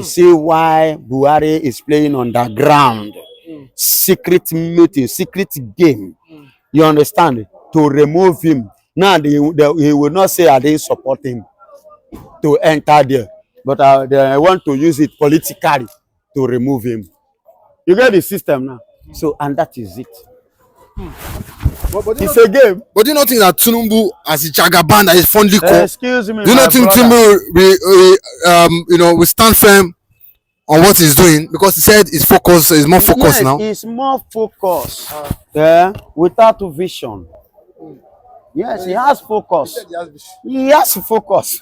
See why Buhari is playing underground, secret meeting, secret game. You understand? To remove him. Now he will not say I didn't support him to enter there, but they want to use it politically to remove him. You get the system now. So, and that is it. It's a game. But do you not think that Tinubu, as a jagaban that is fondly called, excuse me, do you not think Tinubu will stand firm on what he's doing, because he said his focus is more focused now? It's more focused. Without vision. Yes, he has focus. He has focus.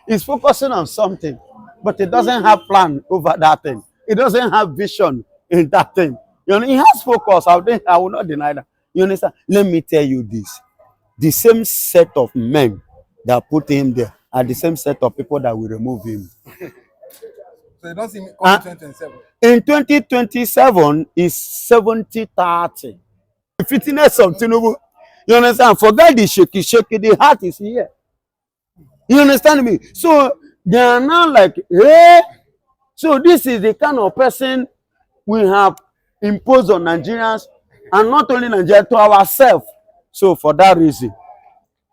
He's focusing on something, but he doesn't have plan over that thing. He doesn't have vision in that thing. You know, he has focus. I will not deny that. You understand? Let me tell you this. The same set of men that put him there are the same set of people that will remove him. So you don't see him coming 2027? In 2027 is 70-30. The fitness of Tinubu. You understand? Forget the shaky. The heart is here. You understand me? So they are now like, hey. So this is the kind of person we have imposed on Nigerians, and not only Nigeria, to ourselves. So for that reason,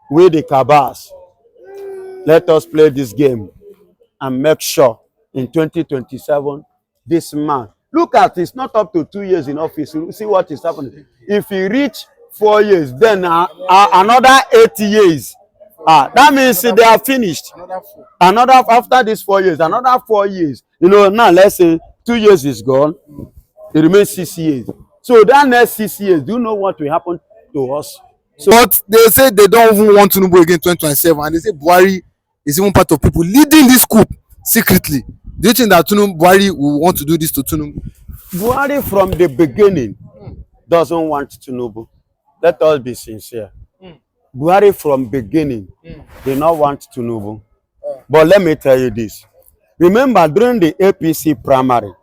we the Cabals, let us play this game and make sure in 2027, this man, look at it's not up to 2 years in office. See what is happening. If he reach 4 years, then another 8 years. That means they are finished. Another after these 4 years, another 4 years. You know, now let's say 2 years is gone. It remains 6 years. So that next 6 years, do you know what will happen to us? So, but they say they don't even want Tinubu again 2027, and they say Buhari is even part of people leading this coup secretly. Do you think that Buhari will want to do this to Tinubu? Buhari from the beginning doesn't want Tinubu. Let us be sincere. Buhari from beginning did not want Tinubu. But let me tell you this. Remember during the APC primary,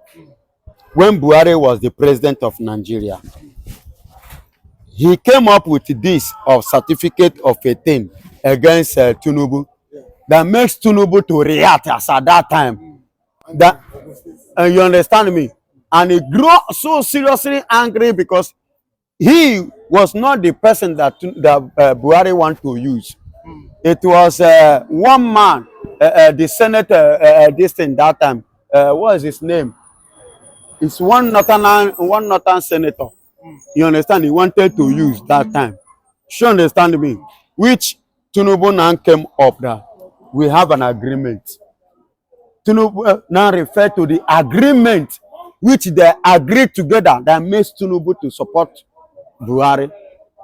when Buhari was the president of Nigeria, he came up with this of certificate of a thing against Tinubu that makes Tinubu to react as at that time. That you understand me? And he grew so seriously angry because he was not the person that Buhari want to use. It was one man, the senator, this thing that time. What is his name? It's one northern senator. You understand? He wanted to use that time. You understand me? Which Tinubu now came up that we have an agreement. Tinubu now refer to the agreement which they agreed together that makes Tinubu to support Buhari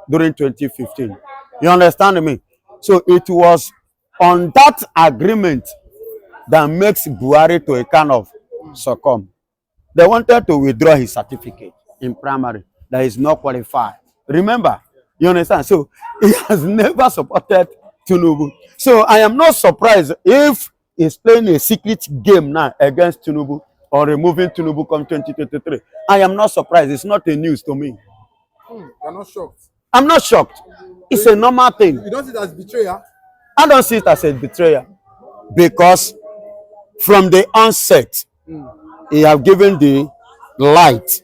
during 2015. You understand me? So it was on that agreement that makes Buhari to a kind of succumb. They wanted to withdraw his certificate in primary that is not qualified. Remember? You understand? So he has never supported Tinubu. So I am not surprised if he's playing a secret game now against Tinubu or removing Tinubu come 2023. I am not surprised. It's not a news to me. You're not shocked? I'm not shocked. It's a normal thing. You don't see it as betrayal? I don't see it as a betrayal. Because from the onset, he have given the light.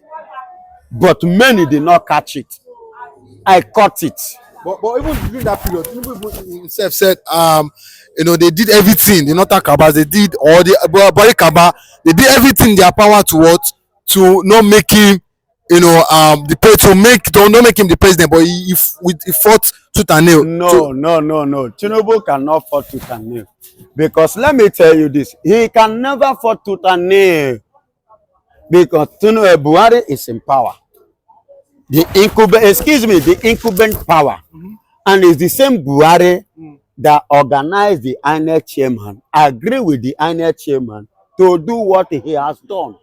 But many did not catch it. I caught it. But even during that period, Tinubu himself said, you know, they did everything. The Northern Cabal, they did, or the Buhari Cabal, they did everything in their power to not make him, you know, don't make him the president. But he fought tooth and nail. No. Tinubu cannot fight tooth and nail, because let me tell you this: he can never fight tooth and nail, because Buhari is in power. The incumbent power, and it's the same Buhari that organized the INEC chairman, agree with the INEC chairman to do what he has done.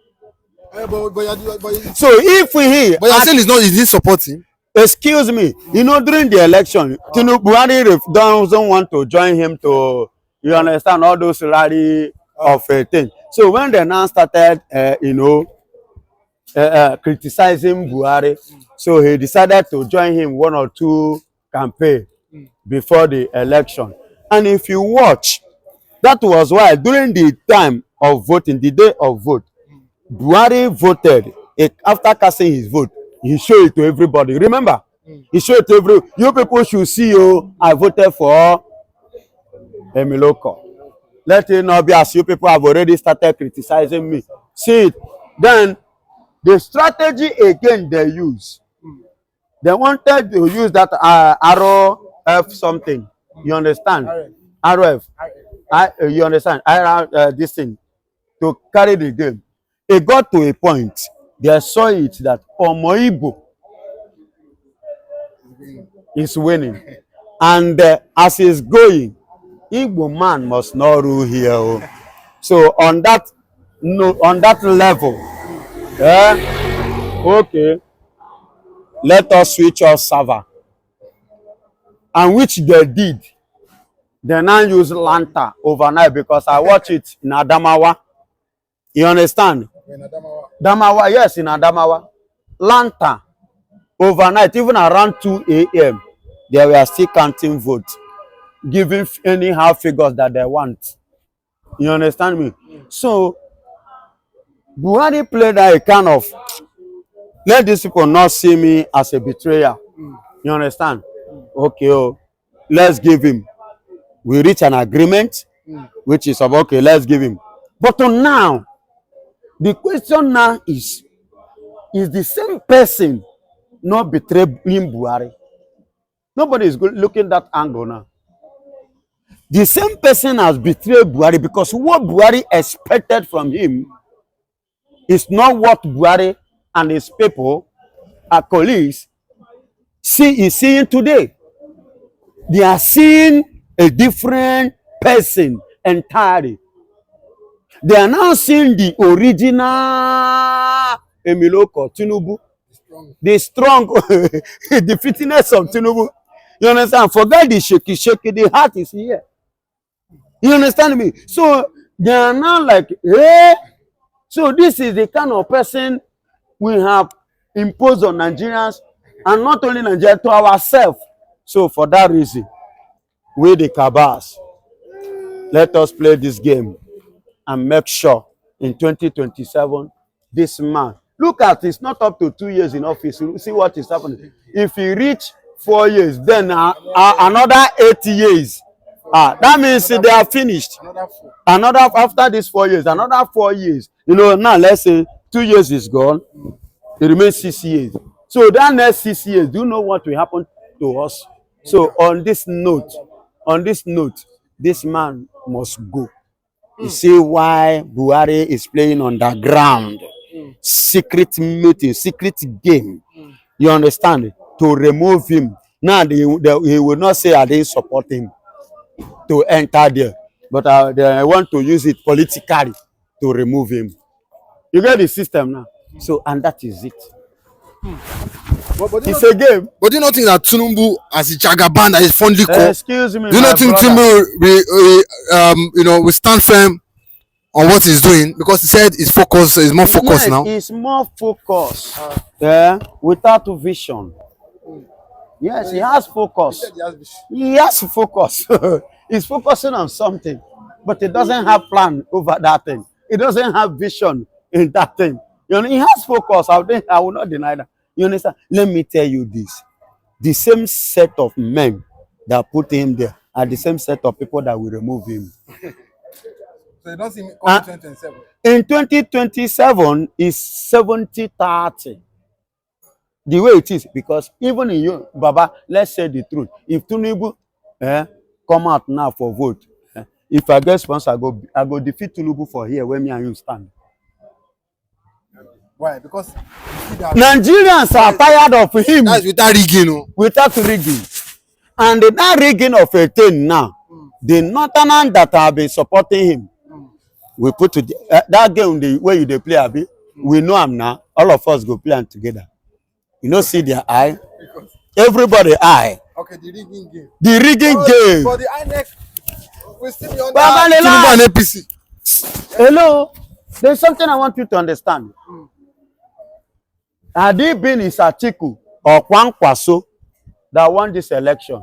So if but you're saying he didn't support him. Excuse me, you know, during the election, Buhari doesn't want to join him to, you understand, all those rally of a thing. So when they now started, criticizing Buhari, so he decided to join him 1 or 2 campaigns before the election. And if you watch, that was why during the time of voting, the day of vote, Buhari voted. After casting his vote, he showed it to everybody. Remember, he showed it to you people should see. Oh, I voted for Emiloko. Let it not be as you people have already started criticizing me. See it. Then the strategy again they use. They wanted to use that arrow F something. You understand? Arrow F. You understand? This thing to carry the game. It got to a point. They saw it that Omoibo is winning, and as it's going, Igbo man must not rule here. Oh. So on that level, okay, let us switch off server, and which they did. They now use lantern overnight because I watch it in Adamawa. You understand? In Adamawa, yes, in Adamawa. Lantern overnight, even around 2 a.m., they were still counting votes, giving anyhow figures that they want. You understand me? So Buhari played a kind of, let these people not see me as a betrayer. You understand? Okay, oh, let's give him. We reach an agreement, which is about, okay, let's give him. But now, the question now is the same person not betraying Buhari? Nobody is looking that angle now. The same person has betrayed Buhari because what Buhari expected from him is not what Buhari and his people, our colleagues, is seeing today. They are seeing a different person entirely. They are now seeing the original Emiloko, Tinubu, the strong, the fitness of Tinubu. You understand? Forget the shaky, the heart is here. You understand me? So they are now like, hey, so this is the kind of person we have imposed on Nigerians, and not only Nigeria, to ourselves. So for that reason, we the Cabals, let us play this game and make sure in 2027, this man, look at it's not up to 2 years in office. You see what is happening. If he reach 4 years, then another 8 years. That means they are finished. Another after these 4 years, another 4 years. You know, now let's say 2 years is gone. It remains 6 years. So that next 6 years, do you know what will happen to us? So on this note, this man must go. You see why Buhari is playing on the ground. Secret meeting, secret game. You understand? To remove him. Now he will not say I didn't support him to enter there. But they want to use it politically to remove him. You get the system now. So, and that is it. It's a game. But do you not think that Tinubu, as a jagaban that is fondly called, excuse me, do you not think Tinubu we stand firm on what he's doing, because he said his focus is more focused now? It's more focused. Without vision. Yes, he has focus. He has focus. He's focusing on something, but he doesn't have plan over that thing. He doesn't have vision in that thing. You know, he has focus. I will not deny that. You understand? Let me tell you this. The same set of men that put him there are the same set of people that will remove him. So you don't see him coming 2027? In 2027 is 70-30. The way it is, because even in you, Baba, let's say the truth. If Tinubu come out now for vote, if I get sponsor, I go defeat Tinubu for here where me and you stand. Why? Because Nigerians are tired of him. That's without rigging. Without rigging. And that rigging of a thing now, the northerners that have been supporting him, we put to that game where you play, Abi, we know him now. All of us go play them together. You know, see their eye. Everybody eye. Okay, the rigging game. The rigging game. For the INEC, we still be on Tinubu and APC. Hello, there's something I want you to understand. Had it been Atiku or Kwankwaso that won this election,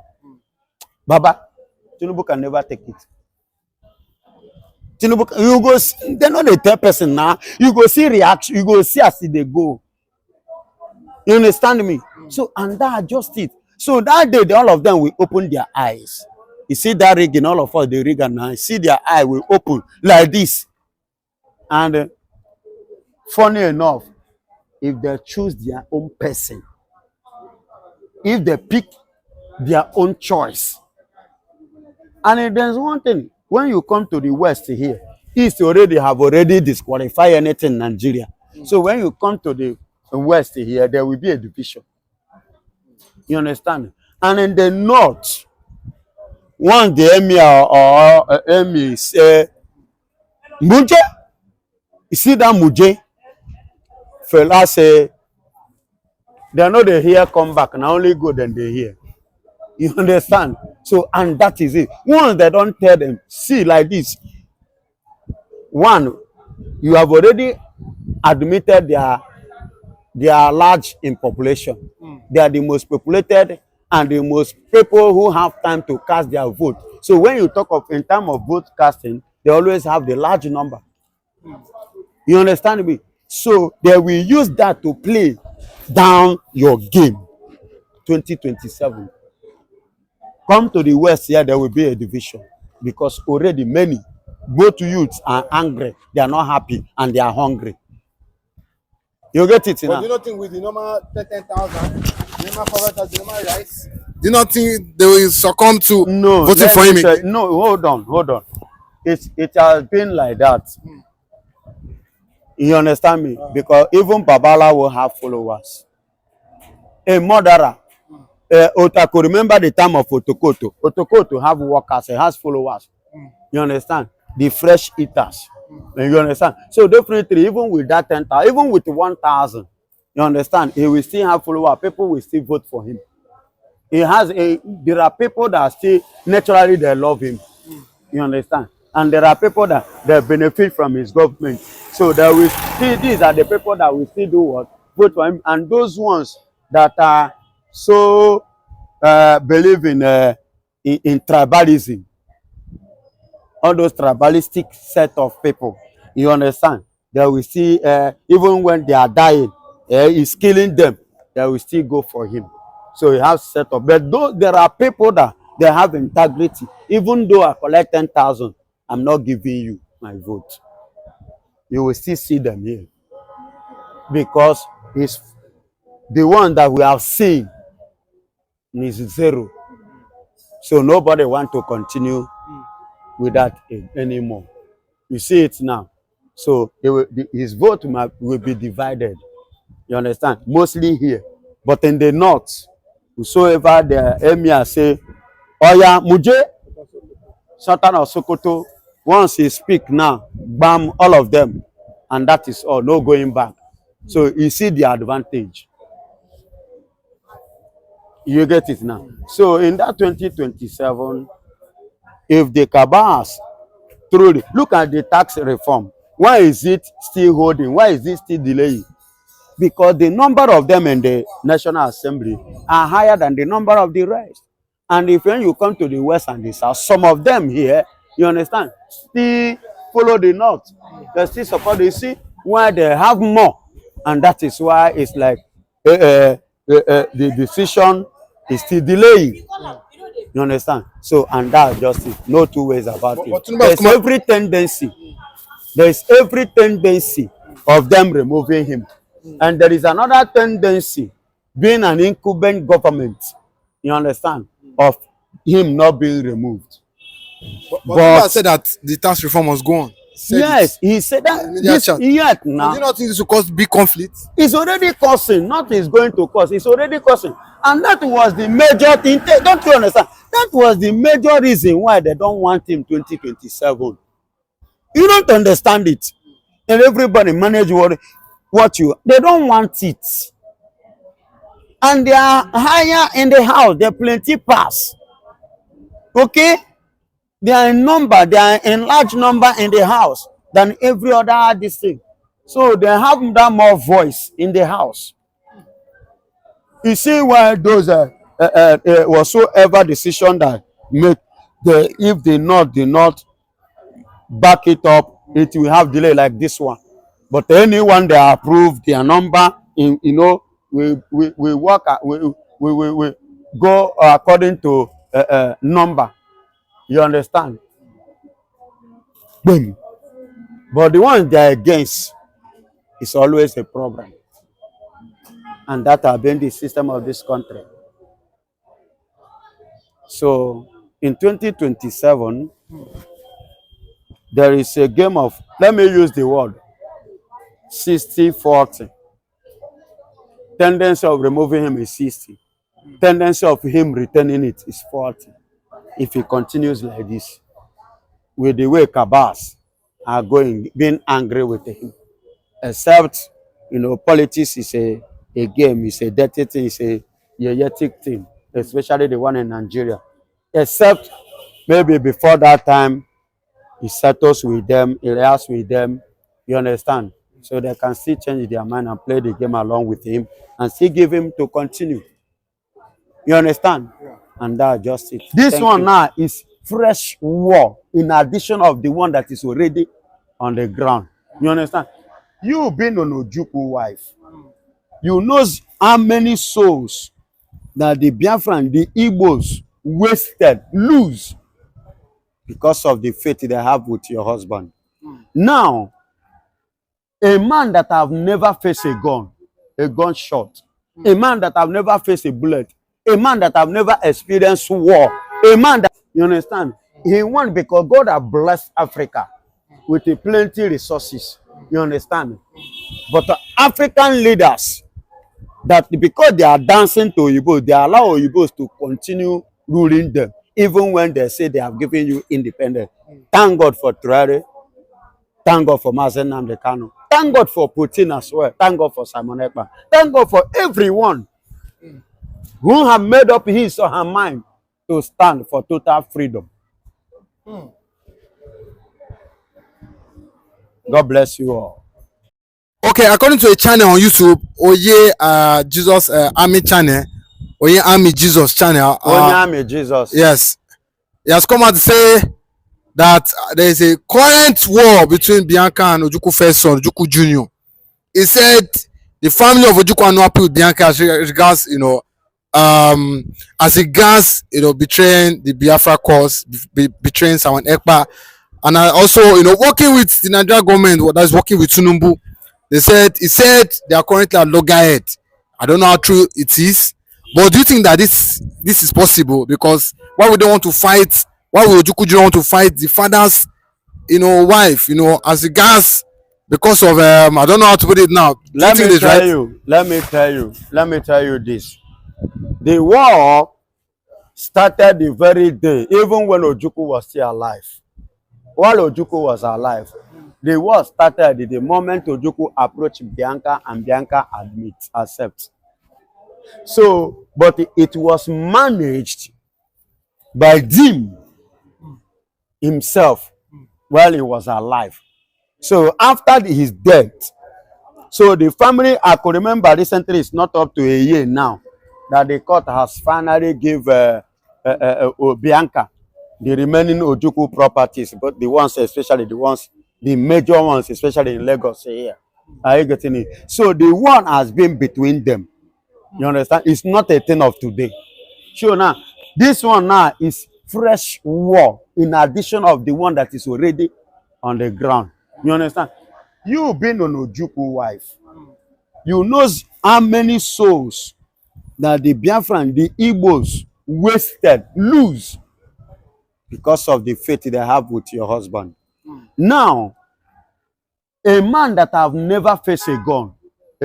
Baba, Tinubu can never take it. Tinubu, you go, they know the third person now. You go see reaction, you go see as they go. You understand me? So, and that just it. So that day, all of them will open their eyes. You see that rigging, all of us, the rig and now, see their eye will open like this. And funny enough, if they choose their own person, if they pick their own choice, and there's one thing, when you come to the West here, East have already disqualified anything in Nigeria. So when you come to the West here, there will be a division. You understand? And in the North, one the emir or emir say, Muje, you see that Muje? Fella say, they know they hear come back, and only good than they hear. You understand? So, and that is it. Once they don't tell them, see like this, one, you have already admitted they are large in population. They are the most populated and the most people who have time to cast their vote. So when you talk of in terms of vote casting, they always have the large number. You understand me? So they will use that to play down your game. 2027. Come to the West here, there will be a division because already many, both youths are angry, they are not happy, and they are hungry. You get it But now? do you not think with the normal 10,000, the normal 5,000, the normal rice, do you not think they will succumb to voting for him? No, hold on. It has been like that. You understand me? Because even Babala will have followers. A murderer. Otako, remember the time of Otokoto. Otokoto have workers, he has followers. You understand? The fresh eaters. You understand? So definitely, even with that 10,000, even with 1,000, you understand? He will still have followers. People will still vote for him. There are people that still naturally they love him. You understand? And there are people that they benefit from his government. So there will still, these are the people that will still do what? Vote for him. And those ones that are so believe in tribalism, all those tribalistic set of people, you understand? They will see, even when they are dying, he's killing them, they will still go for him. So he has set up. But though there are people that they have integrity, even though I collect 10,000, I'm not giving you my vote. You will still see them here. Because it's the one that we have seen is zero. So nobody want to continue with that anymore. You see it now. So his vote will be divided. You understand? Mostly here. But in the North, whosoever the emir say, Oya Muje, Sultan of Sokoto, once he speak now, bam, all of them. And that is all, no going back. So you see the advantage. You get it now. So in that 2027, if the Cabals truly look at the tax reform, why is it still holding? Why is it still delaying? Because the number of them in the National Assembly are higher than the number of the rest. And if when you come to the West and the South, some of them here, you understand, still follow the North. They still support the sea where they have more. And that is why it's like the decision is still delaying. You understand? So, and that's just it. No two ways about it. There's every tendency of them removing him. And there is another tendency, being an incumbent government, you understand, of him not being removed. But said that the tax reform was gone. Yes, he said that. Yet now. Do you not think this will cause big conflict? It's already causing, not is going to cause, it's already causing. And that was the major thing. Don't you understand? That was the major reason why they don't want him 2027. You don't understand it. And everybody manage they don't want it. And they are higher in the house, they're plenty pass. Okay? They are in number, they are in large number in the house than every other district. So they have that more voice in the house. You see why those whatsoever decision that make if the North back it up, it will have delay like this one. But anyone they approve their number, in we work we go according to number. You understand? Boom. But the one they're against is always a problem, and that have been the system of this country. So in 2027, there is a game of, let me use the word 60-40. Tendency of removing him is 60. Tendency of him retaining it is 40. If he continues like this, with the way Cabals are going, being angry with him. Except, politics is a game, it's a dirty thing, it's a yeyetic thing, especially the one in Nigeria. Except maybe before that time, he settles with them, he reacts with them, you understand? So they can still change their mind and play the game along with him and still give him to continue. You understand? Yeah. And that's just it. This one now is fresh war in addition of the one that is already on the ground. You understand? You being an Ojukwu wife, you know how many souls that the Biafra and the Igbos wasted, lose, because of the faith they have with your husband. Now, a man that have never faced a gunshot, a man that have never faced a bullet, a man that have never experienced war, a man that, you understand, he won because God has blessed Africa with a plenty resources. You understand? But the African leaders, that because they are dancing to Igbo, they allow Igbos to continue ruling them, even when they say they have given you independence. Thank God for Traore. Thank God for nnamdikanu. Thank God for Putin as well. Thank God for Simon Ekpa. Thank God for everyone who have made up his or her mind to stand for total freedom. God bless you all. Okay, according to a channel on YouTube, Oye Jesus Army channel, Oye Army Jesus channel. Oye Army Jesus. Yes, he has come out to say that there is a current war between Bianca and Ojukwu first son, Ojukwu Junior. He said the family of Ojukwu are not happy with Bianca as regards, as regards, betraying the Biafra cause, betraying Simon Ekpa, and also, working with the Nigerian government that is working with Tinubu. He said they are currently at loggerhead. I don't know how true it is, but do you think that this is possible? Because why would they want to fight? Why would Ojukwu Junior want to fight the father's, wife? As regards, because of I don't know how to put it now. Let me tell you this. The war started the very day, even when Ojukwu was still alive. While Ojukwu was alive, the war started the moment Ojukwu approached Bianca and Bianca accept. So, but it was managed by Dim himself while he was alive. So after his death, so the family, I could remember recently, it's not up to a year now, that the court has finally give Bianca the remaining Ojukwu properties, but the ones, especially the major ones, especially in Lagos here. Are you getting it? So the one has been between them. You understand? It's not a thing of today. Sure, now this one now is fresh war in addition of the one that is already on the ground. You understand? You being an Ojukwu wife, you know how many souls that the Biafra and the Igbos wasted, lose, because of the faith they have with your husband. Now, a man that have never faced a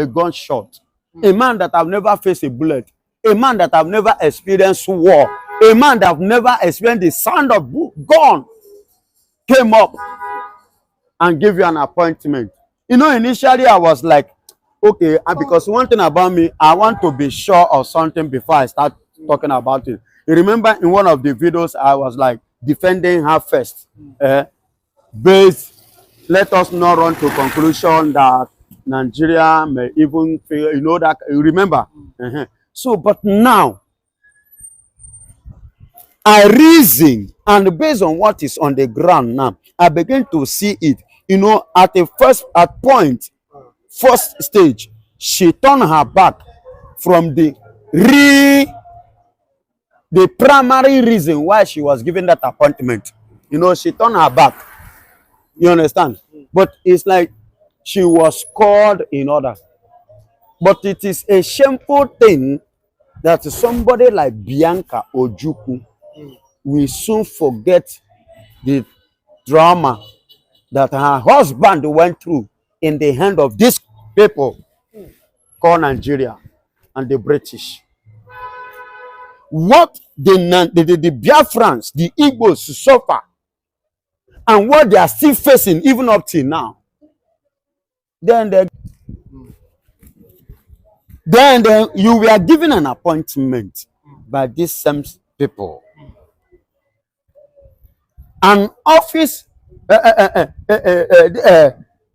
gunshot, a man that have never faced a bullet, a man that have never experienced war, a man that have never experienced the sound of gun, came up and gave you an appointment. Initially I was like, okay, because one thing about me, I want to be sure of something before I start talking about it. You remember in one of the videos, I was like, defending her first. But let us not run to conclusion that Nigeria may even fail, that, you remember? So, but now, I reason And based on what is on the ground now, I begin to see it. You know, at first stage, she turned her back from the primary reason why she was given that appointment. You know, she turned her back. You understand? But it's like she was called in order. But it is a shameful thing that somebody like Bianca Ojukwu will soon forget the drama that her husband went through in the hand of these people called Nigeria and the British. What the Biafrans, the Igbos suffer, and what they are still facing even up till now, then you were given an appointment by these same people. An office, an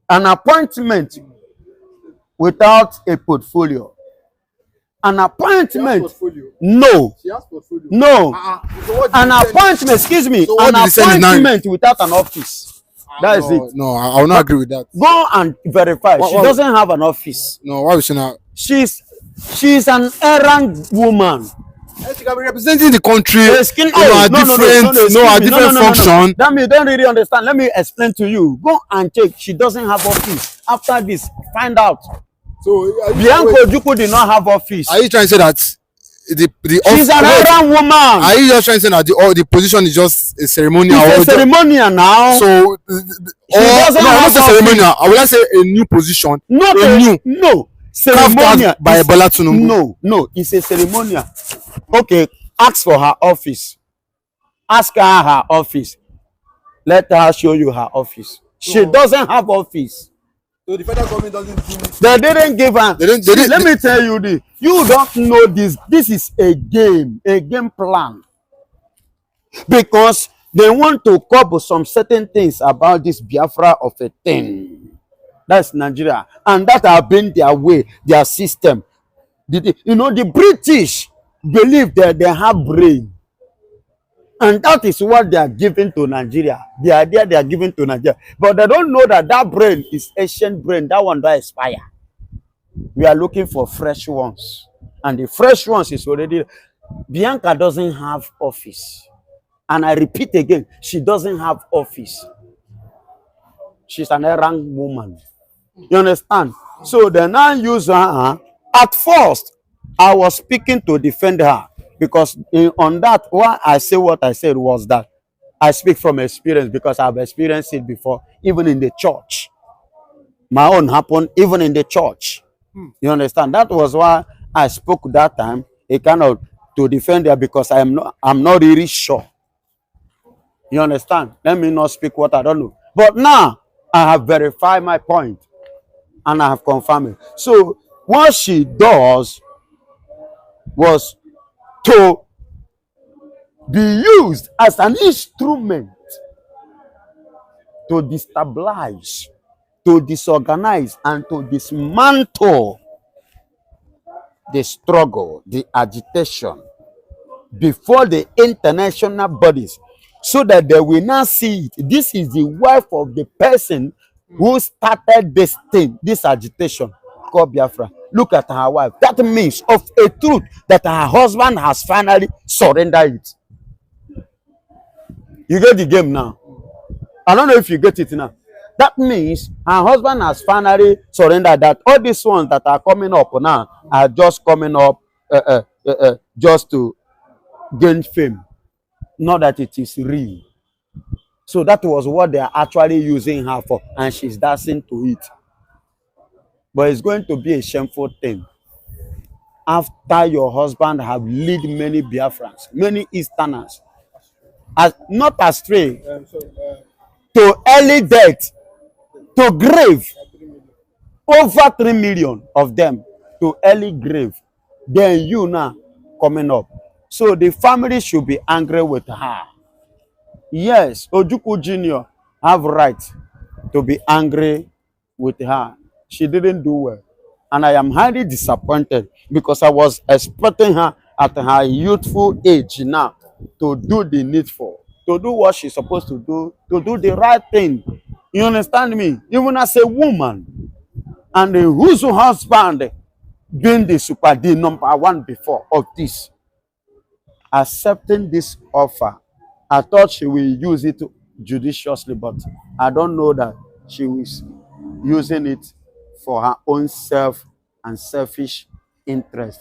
appointment without a portfolio. An appointment, no, no, an appointment, excuse me, an appointment without an office. That is it. No, I will not agree with that. Go and verify. She doesn't have an office. No, why would she not? She's an errand woman. She can be representing the country. A different function. That means you don't really understand. Let me explain to you. Go and check. She doesn't have office. After this, find out. So Bianca Ojukwu did not have office. Are you trying to say that she's an errand woman? Are you just trying to say that the position is just a ceremonial? It's a ceremonial now. So not a ceremonial. I would say a new position. Not a new ceremonial by Bola Tinubu. No, it's a ceremonial. Okay, ask for her office. Ask her office. Let her show you her office. She doesn't have office. So the federal government doesn't give it. They didn't give her. Let me tell you this. You don't know this. This is a game plan. Because they want to cover some certain things about this Biafra of a thing. That's Nigeria. And that have been their way, their system. The British believe that they have brain. And that is what they are giving to Nigeria. The idea they are giving to Nigeria. But they don't know that that brain is ancient brain. That one does expire. We are looking for fresh ones. And the fresh ones is already... Bianca doesn't have office. And I repeat again, she doesn't have office. She's an errand woman. You understand? So they now use her. At first, I was speaking to defend her. Because on that, why I say what I said was that I speak from experience because I've experienced it before, even in the church. My own happened even in the church. You understand? That was why I spoke that time, a kind of to defend her because I'm not really sure. You understand? Let me not speak what I don't know. But now I have verified my point and I have confirmed it. So what she does was to be used as an instrument to destabilize, to disorganize, and to dismantle the struggle, the agitation before the international bodies, so that they will not see it. This is the wife of the person who started this thing, this agitation called Biafra. Look at her wife. That means of a truth that her husband has finally surrendered it. You get the game now. I don't know if you get it now. That means her husband has finally surrendered that. All these ones that are coming up now are just coming up just to gain fame. Not that it is real. So that was what they are actually using her for. And she's dancing to it. But it's going to be a shameful thing. After your husband have led many Biafrans, many Easterners, not astray, to early death, to grave, over 3 million of them to early grave, then you now coming up. So the family should be angry with her. Yes, Ojukwu Jr. have right to be angry with her. She didn't do well. And I am highly disappointed because I was expecting her at her youthful age now to do the needful. to do what she's supposed to do the right thing. You understand me? Even as a woman, and whose husband being the super D number one before of this, accepting this offer, I thought she will use it judiciously, but I don't know that she was using it for her own self and selfish interest.